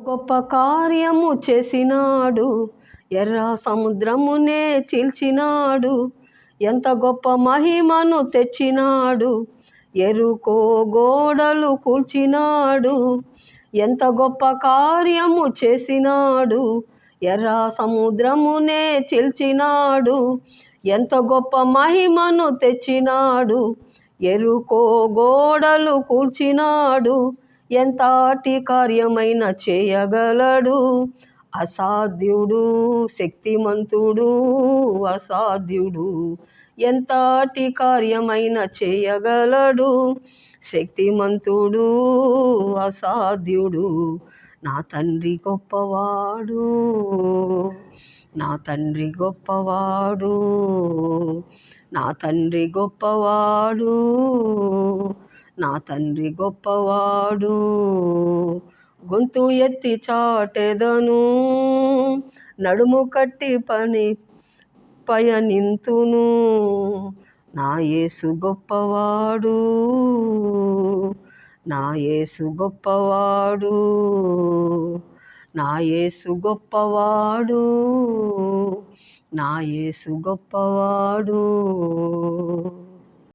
గొప్ప కార్యము చేసినాడు, ఎర్ర సముద్రమునే చీల్చినాడు. ఎంత గొప్ప మహిమను తెచ్చినాడు, ఎరుకో గోడలు కూల్చినాడు. ఎంత గొప్ప కార్యము చేసినాడు, ఎర్ర సముద్రమునే చీల్చినాడు. ఎంత గొప్ప మహిమను తెచ్చినాడు, ఎరుకో గోడలు కూల్చినాడు. ఎంతటి కార్యమైన చేయగలడు, అసాధ్యుడు శక్తిమంతుడు, అసాధ్యుడు. ఎంతటి కార్యమైన చేయగలడు, శక్తిమంతుడు, అసాధ్యుడు. నా తండ్రి గొప్పవాడు, నా తండ్రి గొప్పవాడు, నా తండ్రి గొప్పవాడు, నా తండ్రి గొప్పవాడు. గొంతు ఎత్తి చాటెదను, నడుము కట్టి పయనింతును. నా యేసు గొప్పవాడు, నా యేసు గొప్పవాడు, నా యేసు గొప్పవాడు, నా యేసు గొప్పవాడు.